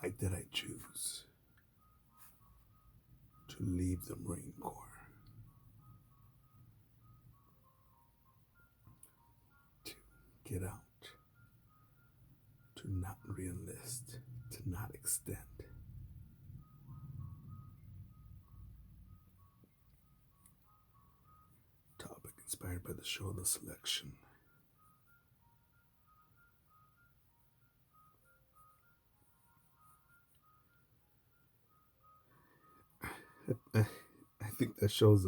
Why did I choose to leave the Marine Corps? To get out, to not reenlist, to not extend. Topic inspired by the show The Selection. I think that show's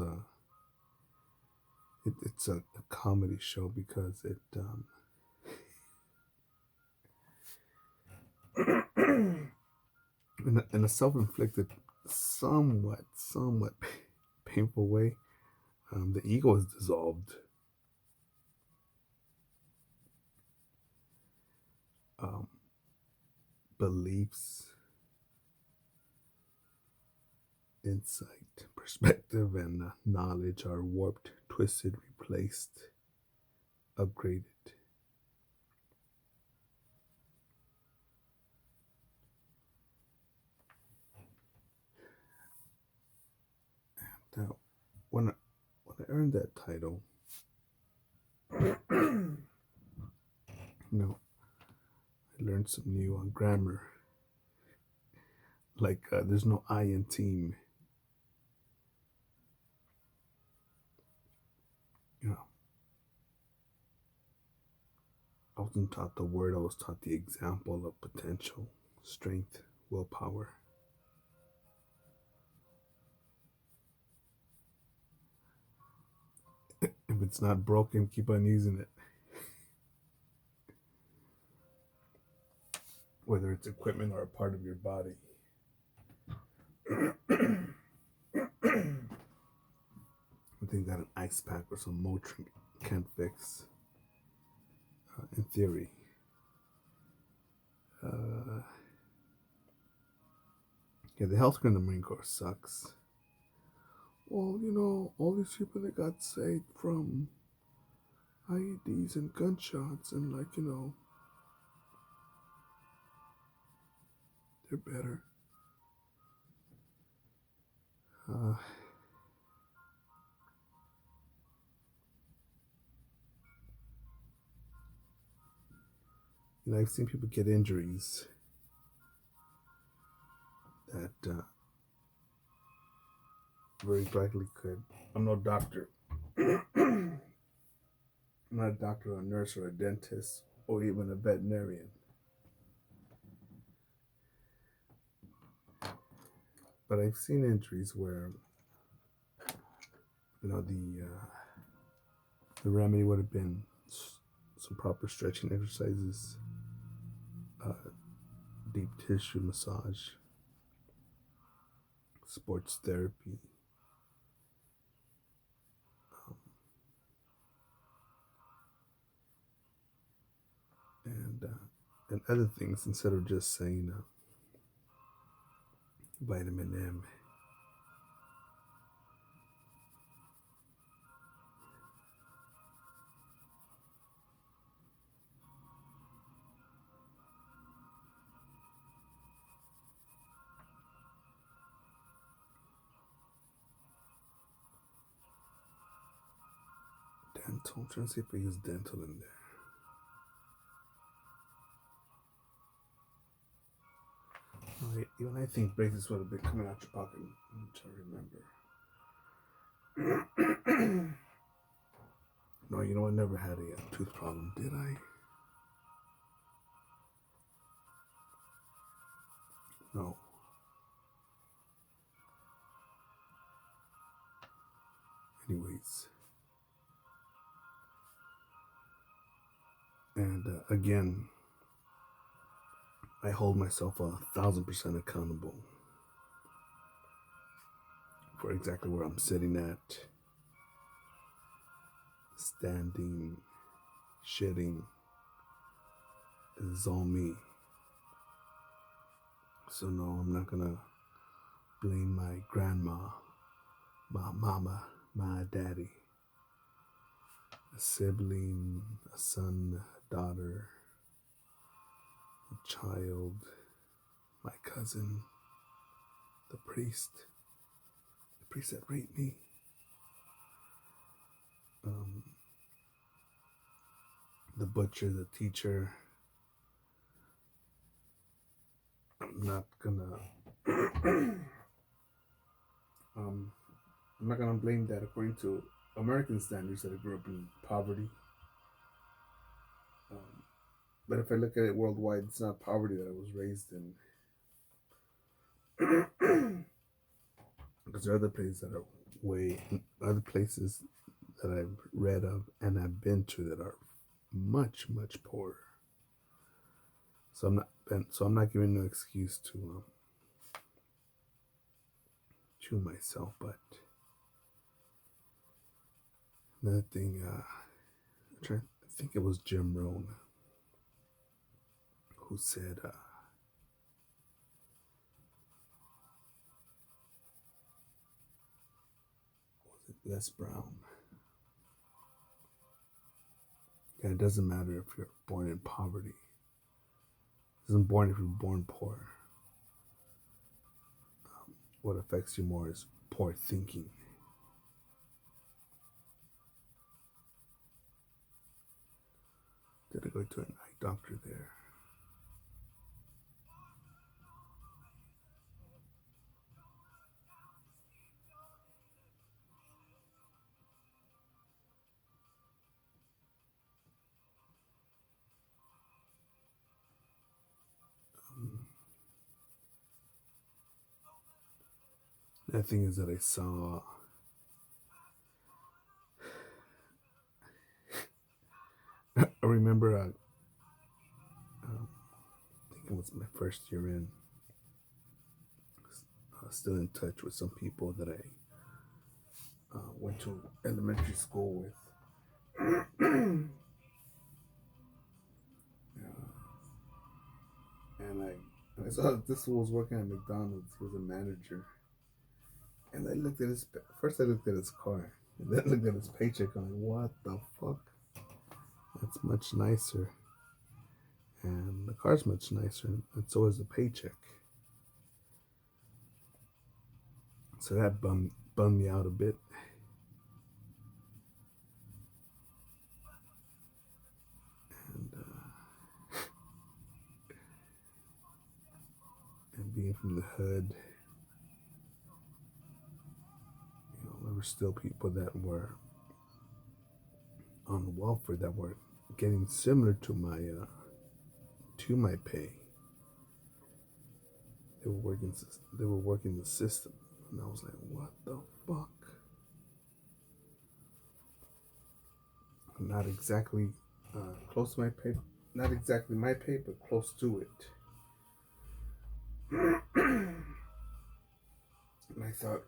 it's a comedy show because it in a self-inflicted, somewhat painful way, the ego is dissolved. Um, Beliefs, insight, perspective, and knowledge are warped, twisted, replaced, upgraded. Now, when I earned that title, you know, I learned some new grammar. Like there's no I in team. You know, I wasn't taught the word. I was taught the example of potential, strength, willpower. If it's not broken, keep on using it. Whether it's equipment or a part of your body. I think that an ice pack or some Motrin can't fix. In theory, uh, yeah, the healthcare in the Marine Corps sucks. Well, all these people that got saved from IEDs and gunshots, and they're better. Uh, I've seen people get injuries that very likely could. I'm no doctor. I'm not a doctor or a nurse or a dentist or even a veterinarian. But I've seen injuries where the remedy would have been some proper stretching exercises, uh, deep tissue massage, sports therapy, um, and other things instead of just saying vitamin M. Dental. I'm trying to see if I use dental in there. Even I think braces would have been coming out your pocket. I'm trying to remember. No, I never had a tooth problem, did I? No. Anyways. And again, I hold myself 1,000% accountable for exactly where I'm sitting at, standing, shitting. This is all me. So no, I'm not gonna blame my grandma, my mama, my daddy, a sibling, a son, a daughter, a child, my cousin, the priest that raped me. Um, the butcher, the teacher. I'm not gonna. um, I'm not gonna blame that according to American standards that I grew up in poverty. Um, but if I look at it worldwide, it's not poverty that I was raised in. Because there are other places that are other places that I've read of and I've been to that are much poorer. So I'm not giving no excuse to myself. But another thing, I think it was Jim Rohn who said, was it Les Brown? Yeah, it doesn't matter if you're born in poverty. It doesn't born if you're born poor. What affects you more is poor thinking. Did I go to an eye doctor there? The thing is that I saw I remember I think it was my first year in, still in touch with some people that I went to elementary school with. And I saw this one was working at McDonald's. He was a manager. And I looked at first I looked at his car. And then I looked at his paycheck. I'm like, what the fuck? That's much nicer. And the car's much nicer. And so is the paycheck. So that bummed me out a bit. And being from the hood, there were still people that were on welfare that were getting similar to my pay. They were working the system, and I was like, what the fuck? Not exactly close to my pay, not exactly my pay, but close to it. And I thought,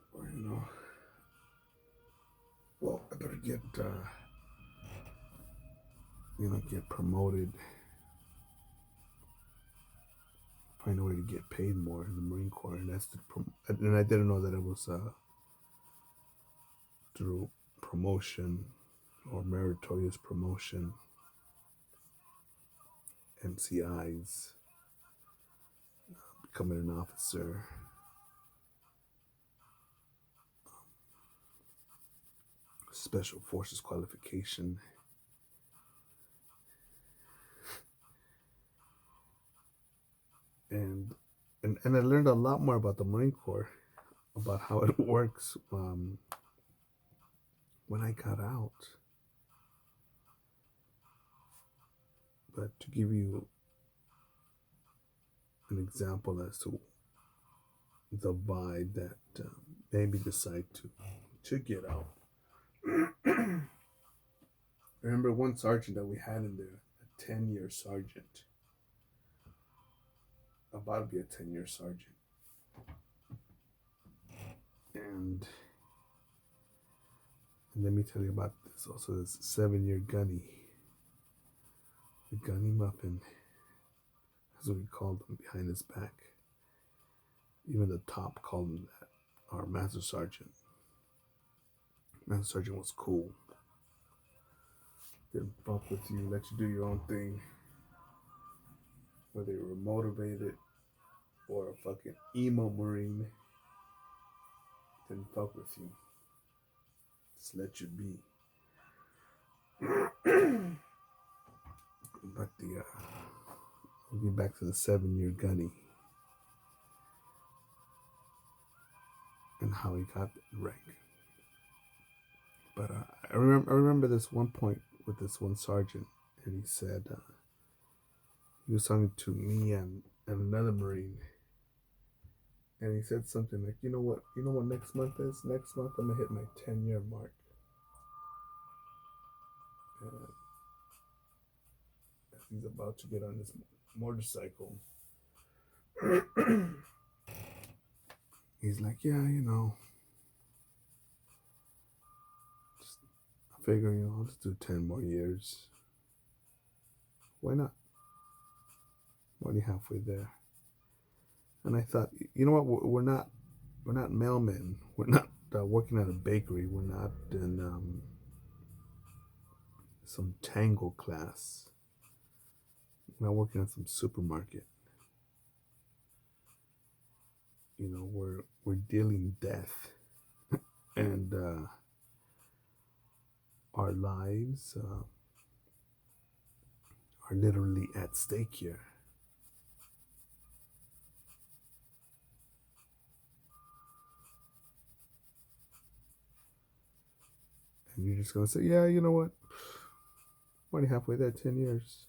well, I better get promoted, find a way to get paid more in the Marine Corps, and and I didn't know that it was through promotion or meritorious promotion, MCIs, becoming an officer, special forces qualification. And I learned a lot more about the Marine Corps, about how it works when I got out. But to give you an example as to the vibe that made me decide to get out. I remember one sergeant that we had in there, a 10-year sergeant, about to be a 10-year sergeant. And let me tell you about this. Also, this 7-year gunny, the gunny muffin, that's what we called him behind his back. Even the top called him that. Our master sergeant. Master sergeant was cool. Didn't fuck with you, let you do your own thing. Whether you were motivated or a fucking emo Marine, then fuck with you. Just let you be. But we'll get back to the 7-year gunny and how he got rank. But I remember this one point with this one sergeant, and he said he was talking to me and another Marine, and he said something like, you know what next month is? Next month I'm gonna hit my 10-year mark. And as he's about to get on his motorcycle, he's like, yeah, just I figure, I'll just do 10 more years. Why not? I'm already halfway there. And I thought, you know what? We're not mailmen. We're not working at a bakery. We're not in some tango class. We're not working at some supermarket. We're dealing death, and our lives are literally at stake here. And you're just gonna say, yeah, you know what? I'm already halfway there, 10 years.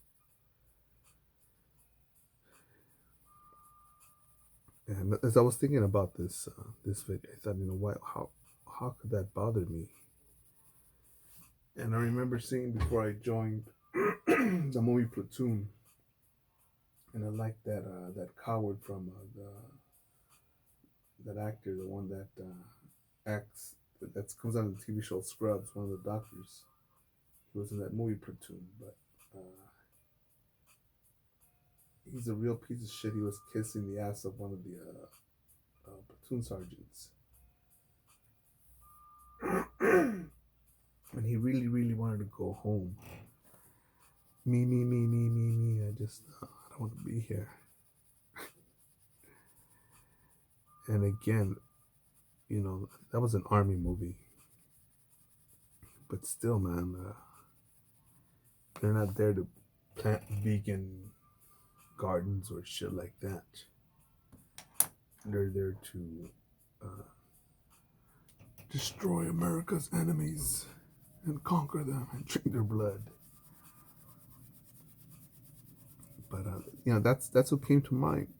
And as I was thinking about this video, I thought, how could that bother me? And I remember seeing before I joined the movie Platoon, and I liked that coward from that actor, the one that acts that comes on the TV show Scrubs, one of the doctors. He was in that movie Platoon, but he's a real piece of shit. He was kissing the ass of one of the platoon sergeants. And he really, really wanted to go home. Me. I just, I don't want to be here. And again, that was an army movie. But still, man, they're not there to plant vegan gardens or shit like that. They're there to destroy America's enemies and conquer them and drink their blood. But that's what came to mind,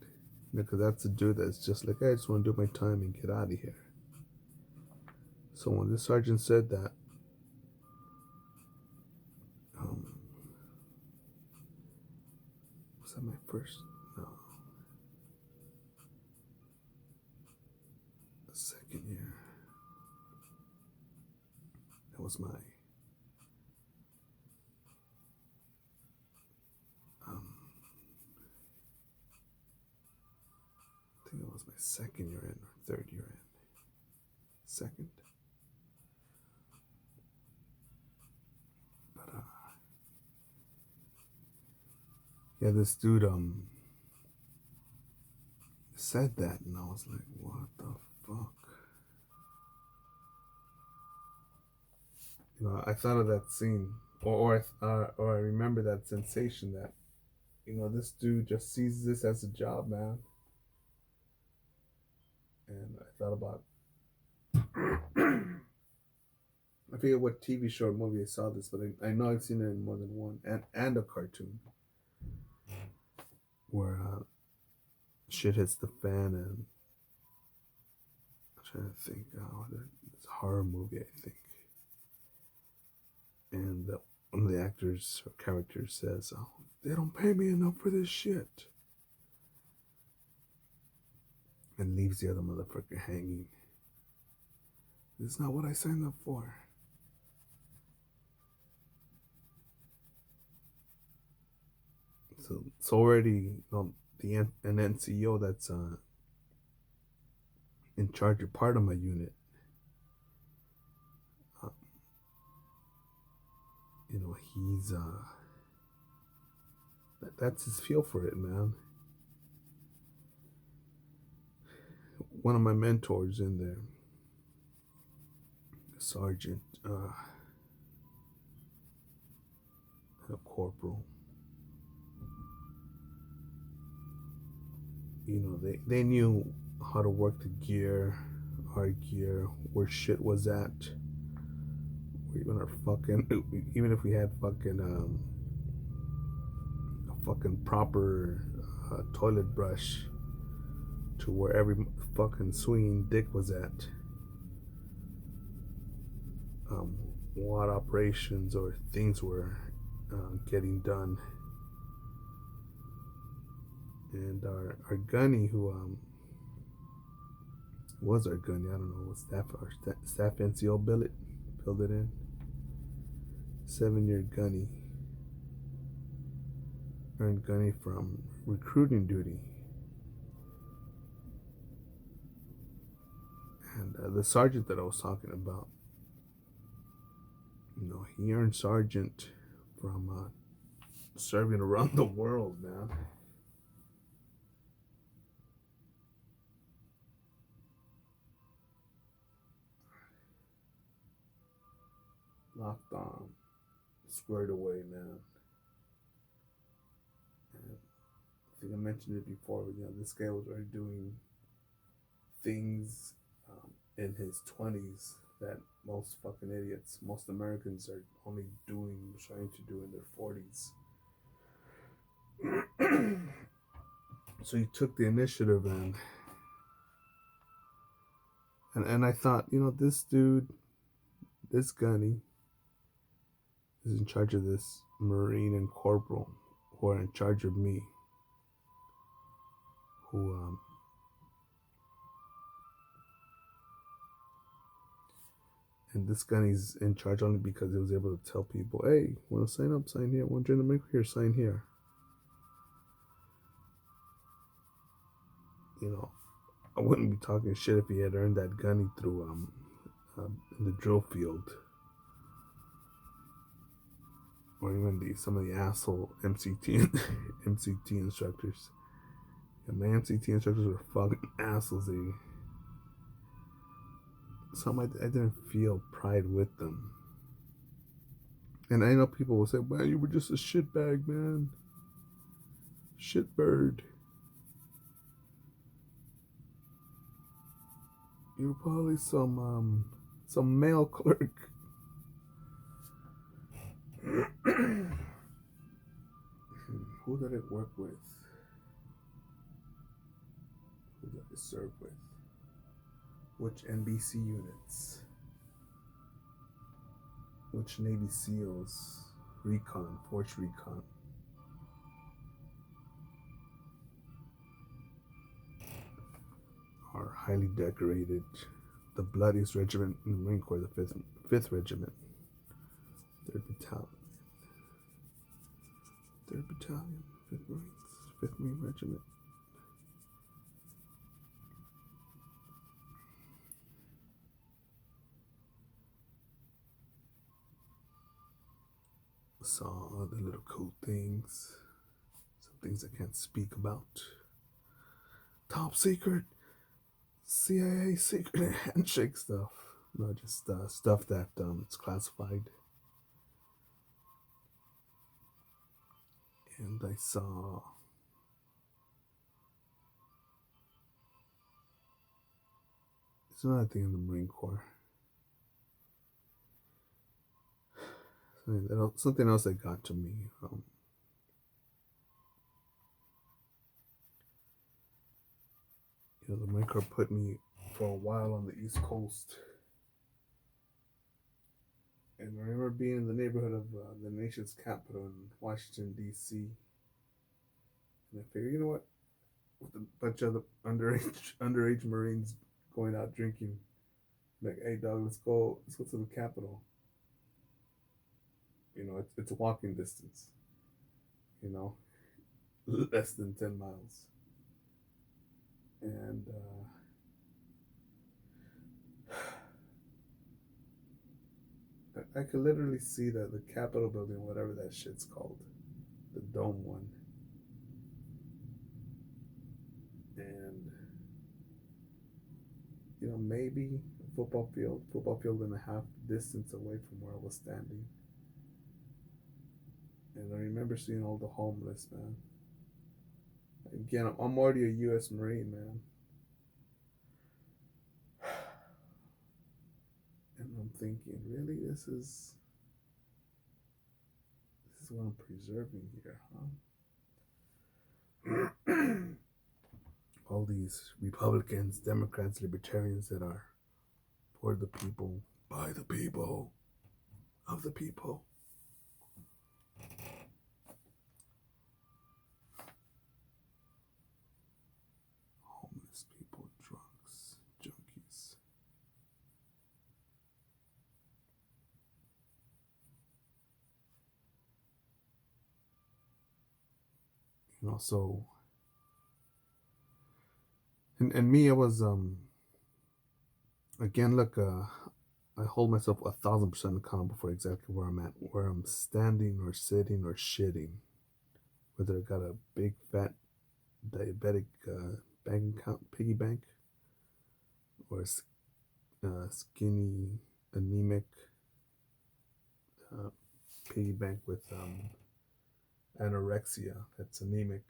because that's a dude that's just like, I just want to do my time and get out of here. So when this sergeant said that, was that my first? No, the second year. That was my I think it was my second year in or third year in. Second. But yeah, this dude said that, and I was like, what the fuck? I thought of that scene, or I remember that sensation that, this dude just sees this as a job, man. And I thought about, I forget what TV show or movie I saw this, but I know I've seen it in more than one, and a cartoon, where shit hits the fan, and I'm trying to think, it's a horror movie, I think. And one of the actors or characters says, "Oh, they don't pay me enough for this shit," and leaves the other motherfucker hanging. This is not what I signed up for. So it's already an NCO that's in charge of part of my unit. He's that's his feel for it, man. one of my mentors in there, sergeant, a corporal. They knew how to work the gear, our gear, where shit was at. Even our fucking, even if we had fucking a fucking proper toilet brush to where every fucking swinging dick was at. What operations or things were getting done. And our gunny, who was our gunny, I don't know what staff NCO billet, filled it in. 7-year gunny. Earned gunny from recruiting duty. And the sergeant that I was talking about, he earned sergeant from serving around the world, man. Locked on, squared away, man. And I think I mentioned it before, but this guy was already doing things in his 20s that most fucking idiots, most Americans are only trying to do in their 40s. So he took the initiative and I thought, this dude, this gunny, is in charge of this Marine and corporal who are in charge of me. And this gunny's in charge only because he was able to tell people, hey, want to sign up, sign here. Want to join the Marine Corps, sign here. I wouldn't be talking shit if he had earned that gunny through in the drill field, or even some of the asshole MCT instructors. And my MCT instructors were fucking assholes. I didn't feel pride with them. And I know people will say, "Man, you were just a shitbag, man, shitbird. You were probably some male clerk." Who did it work with? Who did it serve with? Which NBC units? Which Navy SEALs? Recon, Force Recon. Are highly decorated. The bloodiest regiment in the Marine Corps, the 5th Regiment. 3rd Battalion. 3rd Battalion, 5th Marines, 5th Marine Regiment. Saw the little cool things. Some things I can't speak about. Top secret CIA secret handshake stuff. No, just stuff that it's classified. And I saw there's another thing in the Marine Corps. Something else that got to me. The Marine Corps put me for a while on the East Coast. And I remember being in the neighborhood of the nation's capital in Washington, D.C. And I figured, you know what? With a bunch of the underage Marines going out drinking, like, hey, dog, let's go to the Capitol. It's a walking distance. Less than 10 miles. And I could literally see the Capitol building, whatever that shit's called, the dome one. And maybe a football field and a half distance away from where I was standing. And I remember seeing all the homeless, man. Again, I'm already a U.S. Marine, man. And I'm thinking, really, this is what I'm preserving here, huh? All these Republicans, Democrats, Libertarians that are for the people, by the people, of the people. Homeless people, drunks, junkies. So and me, I was again, look, I hold myself 1,000% accountable for exactly where I'm at, where I'm standing or sitting or shitting. Whether I got a big fat diabetic bank account, piggy bank, or a skinny anemic uh, piggy bank with anorexia that's anemic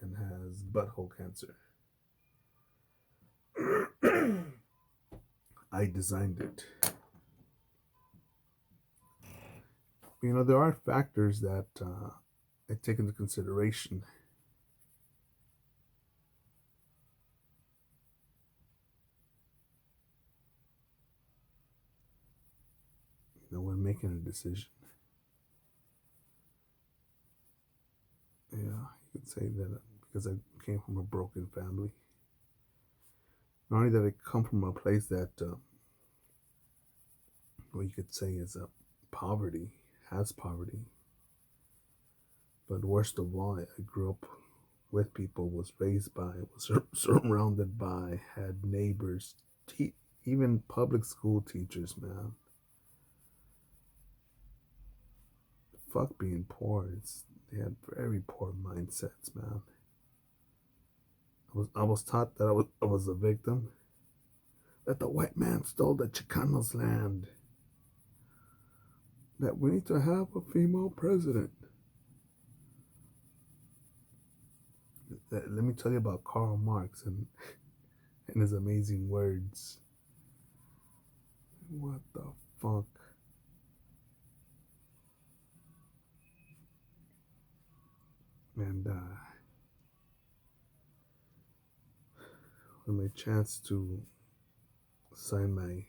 and has butthole cancer. I designed it. There are factors that I take into consideration. When making a decision. Yeah, you could say that because I came from a broken family. Not only that I come from a place that, what you could say is poverty, has poverty, but worst of all, I grew up with people, was raised by, was surrounded by, had neighbors, even public school teachers, man. Fuck being poor. They had very poor mindsets, man. I was taught that I was a victim, that the white man stole the Chicanos' land, that we need to have a female president. Let me tell you about Karl Marx and his amazing words. What the fuck? And when my chance to sign my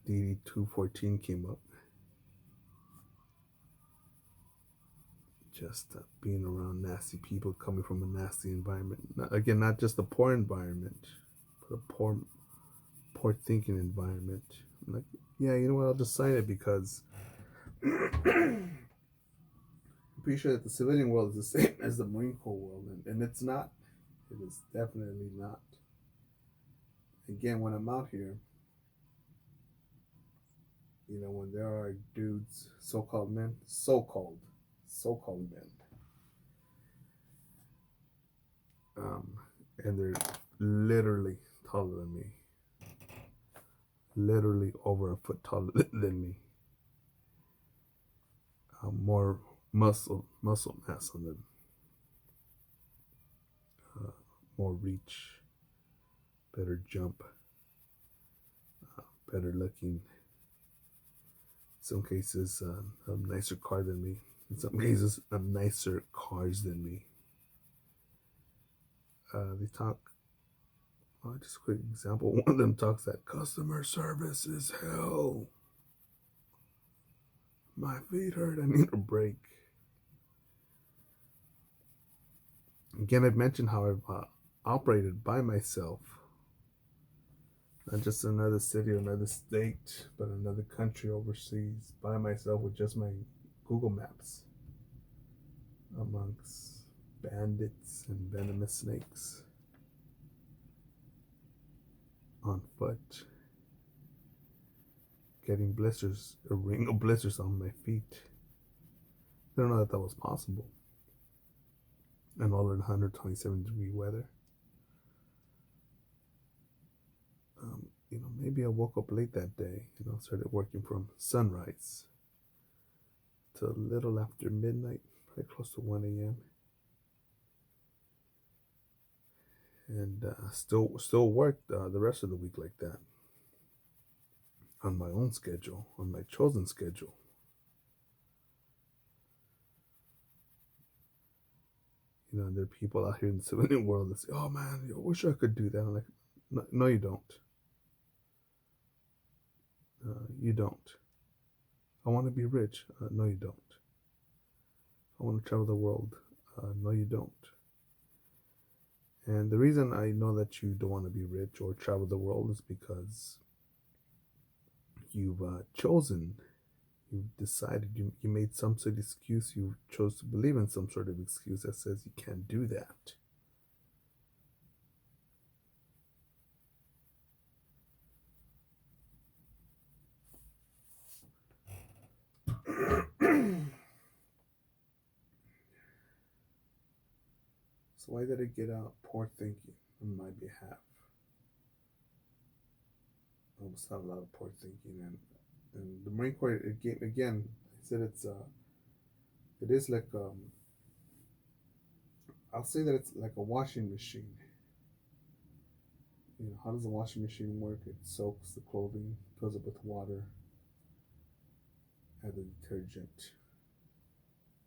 DD 214 came up, just being around nasty people coming from a nasty environment. Again, not just a poor environment, but a poor thinking environment. I'm like, yeah, you know what? I'll just sign it because I'm pretty sure that the civilian world is the same as the Marine Corps world, and it's not. It is definitely not. Again, when I'm out here, when there are dudes, so-called men, so-called men, um, and they're literally taller than me, literally over a foot taller than me, more muscle mass on them, more reach, better jump, better looking. In some cases, a nicer car than me. In some cases, a nicer cars than me. They talk. Just a quick example. One of them talks that customer service is hell. My feet hurt. I need a break. Again, I've mentioned how I've operated by myself. Not just another city or another state, but another country overseas by myself with just my Google Maps amongst bandits and venomous snakes on foot, getting blisters, a ring of blisters on my feet. I don't know that was possible. And all in 127-degree weather. maybe I woke up late that day. Started working from sunrise to a little after midnight, probably close to 1 a.m. And still worked the rest of the week like that on my own schedule, on my chosen schedule. There are people out here in the civilian world that say, "Oh man, I wish I could do that." I'm like, "No, no you don't. You don't. I want to be rich. No, you don't. I want to travel the world. No, you don't." And the reason I know that you don't want to be rich or travel the world is because you've chosen, you've decided, you made some sort of excuse, you chose to believe in some sort of excuse that says you can't do that. So why did I get out poor thinking on my behalf? It was not a lot of poor thinking, and the Marine Corps again. I said it is like I'll say that it's like a washing machine. How does a washing machine work? It soaks the clothing, fills it with water, add the detergent,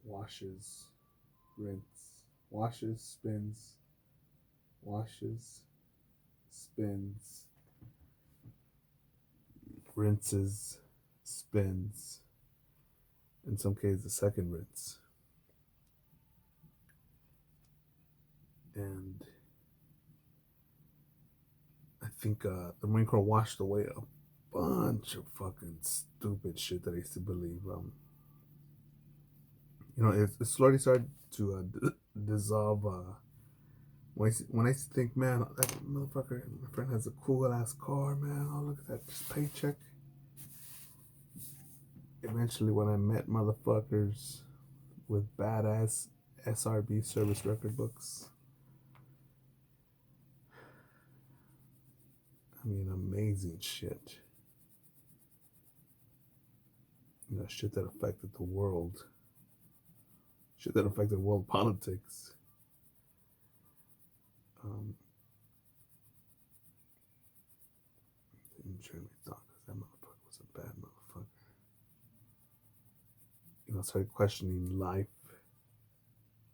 washes, rinse, washes, spins, washes, spins, rinses, spins, in some cases, the second rinse. And I think the Marine Corps washed away a bunch of fucking stupid shit that I used to believe. It slowly started to dissolve. When I used to think, man, that motherfucker, my friend has a cool ass car, man. Oh, look at that, just paycheck. Eventually, when I met motherfuckers with badass SRB service record books, I mean, amazing shit. Shit that affected the world. Shit that affected world politics. I'm trying to talk because that motherfucker was a bad motherfucker. I started questioning life,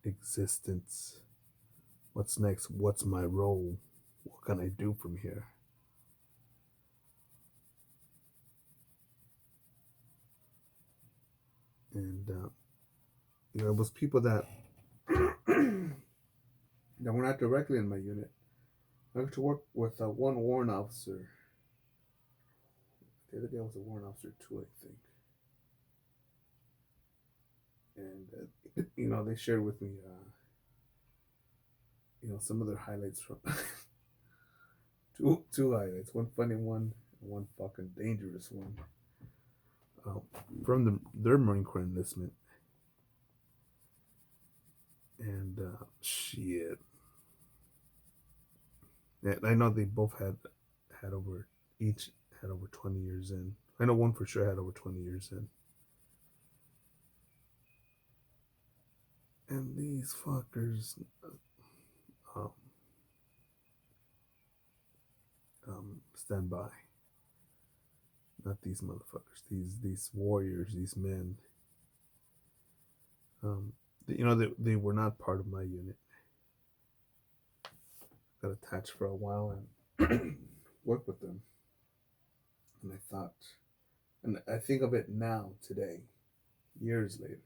existence. What's next? What's my role? What can I do from here? And it was people that that were not directly in my unit. I got to work with one warrant officer. The other day I was a warrant officer too, I think. And they shared with me, some of their highlights from two highlights. One funny one, and one fucking dangerous one. Uh, from their Marine Corps enlistment. And shit. And I know they both had over each had over 20 years in. I know one for sure had over 20 years in. And these fuckers um, stand by. Not these motherfuckers. These warriors. These men. They were not part of my unit. Got attached for a while and worked with them. And I thought, and I think of it now, today, years later.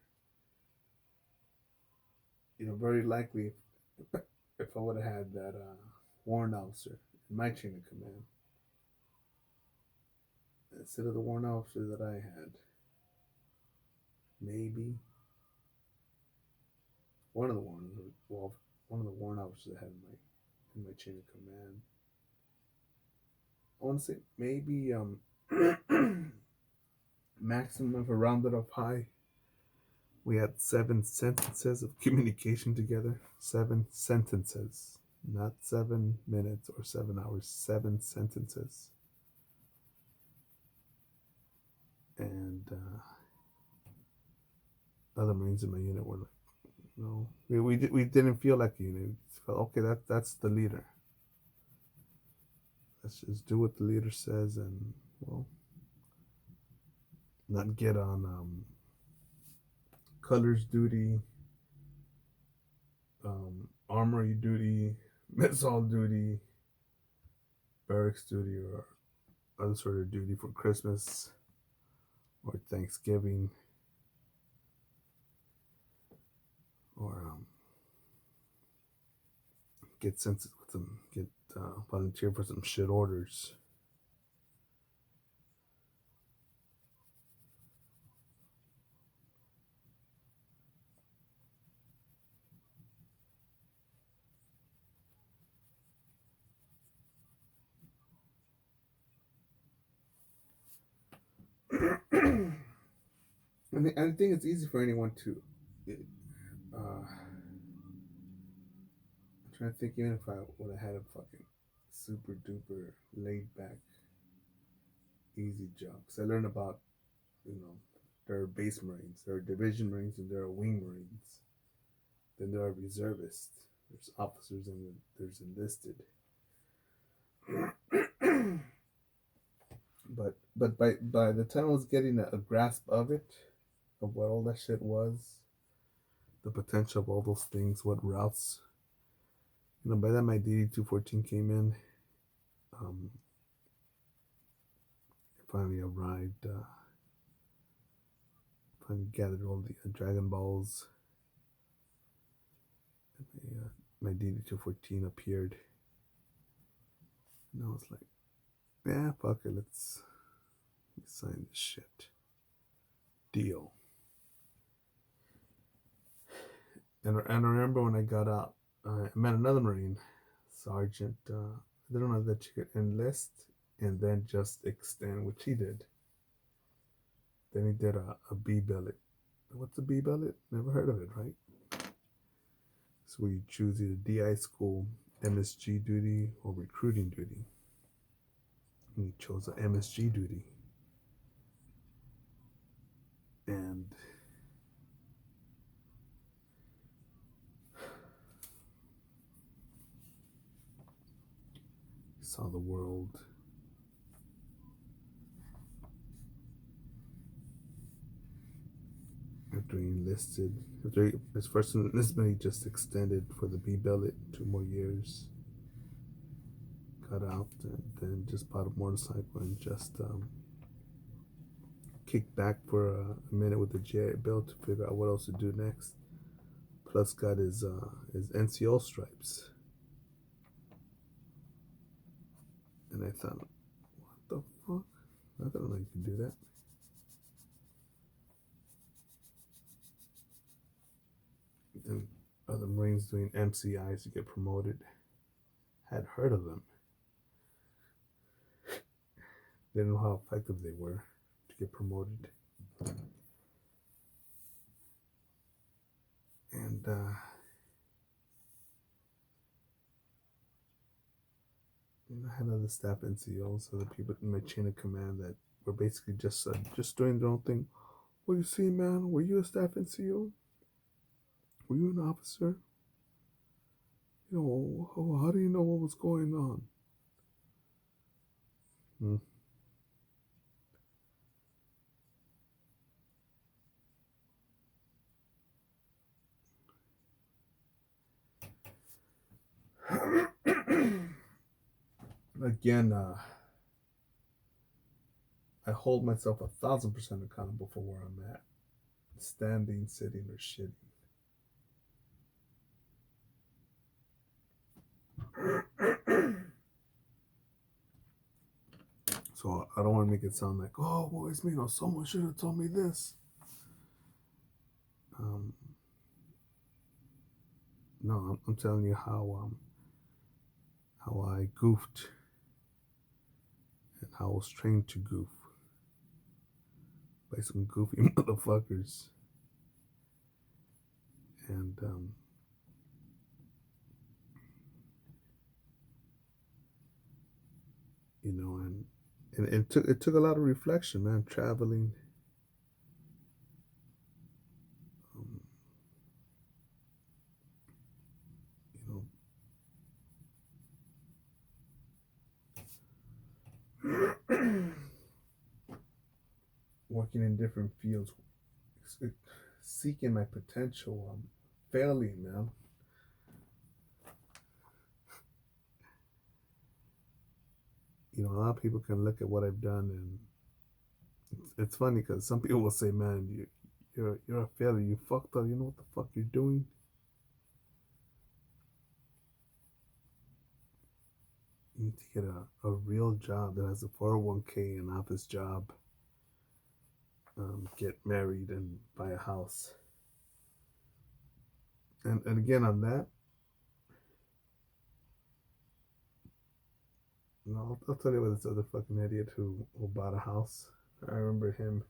Very likely, if I would have had that warrant officer in my chain of command, instead of the warrant officer that I had, maybe one of the warrant officers I had in my chain of command. I want to say maybe maximum, if I rounded up high, we had 7 sentences of communication together. 7 sentences, not 7 minutes or 7 hours. 7 sentences. and other Marines in my unit were like, no, we didn't feel like a unit. We felt okay. That's the leader. Let's just do what the leader says, and well, not get on colors duty, armory duty, mess hall duty, barracks duty, or other sort of duty for Christmas or Thanksgiving, or get sent with some get volunteer for some shit orders. I think it's easy for anyone to. I'm trying to think, even if I would have had a fucking super duper laid back, easy job. Because I learned about, you know, there are base Marines, there are division Marines, and there are wing Marines. Then there are reservists. There's officers and there's enlisted. but by the time I was getting a grasp of it, of what all that shit was, the potential of all those things, what routes, by that my DD 214 came in. Um, finally arrived. Finally gathered all the Dragon Balls. And my DD 214 appeared, and I was like, "Yeah, fuck it, let's sign this shit. Deal." And I remember when I got out, I met another Marine, Sergeant. I don't know that you could enlist and then just extend, which he did. Then he did a B billet. What's a B billet? Never heard of it, right? So where you choose either DI school, MSG duty, or recruiting duty. And he chose the MSG duty. And he saw the world. After he enlisted, his first enlistment, he just extended for the B billet 2 more years. Got out and then just bought a motorcycle and just kicked back for a minute with the GI Bill to figure out what else to do next. Plus, got his NCO stripes, and I thought, what the fuck? I don't know you can do that. And other Marines doing MCIs to get promoted had heard of them. Didn't know how effective they were to get promoted. And I had other staff NCOs, other people in my chain of command that were basically just doing their own thing. Well, you see, man, were you a staff NCO? Were you an officer? How do you know what was going on? Hmm. Again, I hold myself 1,000% accountable for where I'm at, standing, sitting, or shitting. So I don't want to make it sound like, oh, boys, someone should have told me this. No, I'm telling you how I goofed and how I was trained to goof by some goofy motherfuckers. And and it took a lot of reflection, man. Traveling, working in different fields, seeking my potential. I'm failing, man. You know, a lot of people can look at what I've done, and it's funny because some people will say, "Man, you're a failure. You fucked up. You know what the fuck you're doing." You need to get a real job that has a 401k, an office job, get married, and buy a house. And again, on that, you know, I'll tell you about this other fucking idiot who bought a house. I remember him.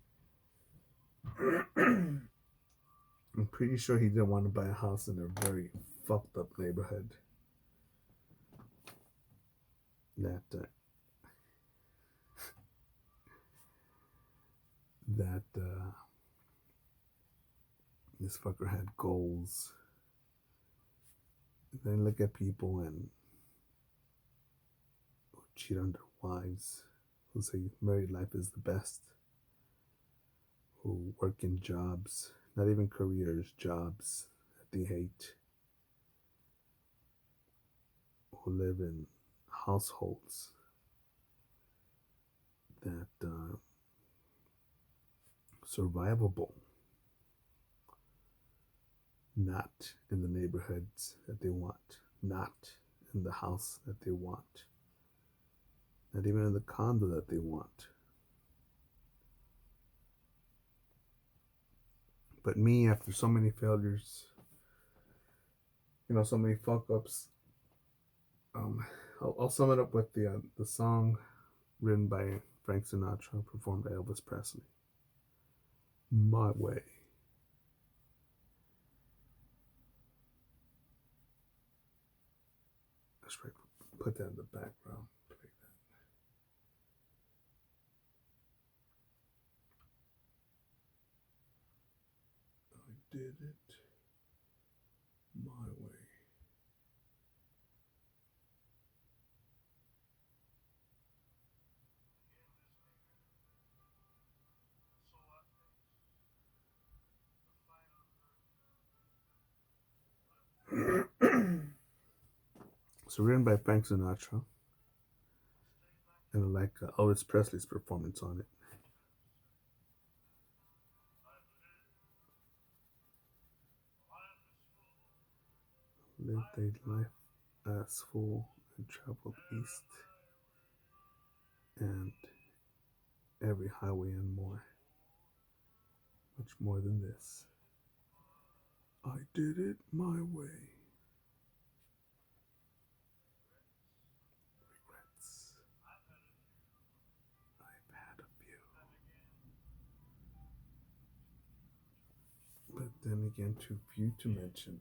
I'm pretty sure he didn't want to buy a house in a very fucked up neighborhood. That this fucker had goals. Then look at people and who cheat on their wives, who say married life is the best, who work in jobs, not even careers, jobs that they hate, who live in households that are survivable, not in the neighborhoods that they want, not in the house that they want, not even in the condo that they want. But me, after so many failures, you know, so many fuck ups, um, I'll sum it up with the song written by Frank Sinatra, performed by Elvis Presley. My Way. That's right. Put that in the background. Play that. I did it my way. So written by Frank Sinatra, and I like Elvis Presley's performance on it. Lived a life as full and traveled east and every highway and more, much more than this. I did it my way. Regrets. I've had a few. But then again, too few to mention.